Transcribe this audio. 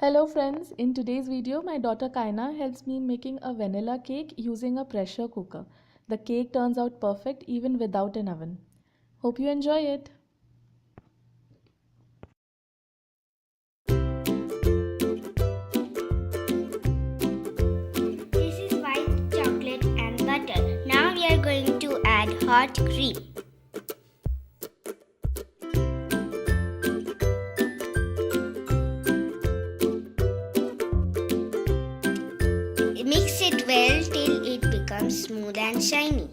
Hello friends, in today's video my daughter Kaina helps me in making a vanilla cake using a pressure cooker. The cake turns out perfect even without an oven. Hope you enjoy it. This is white chocolate and butter. Now we are going to add hot cream. Mix it well till it becomes smooth and shiny.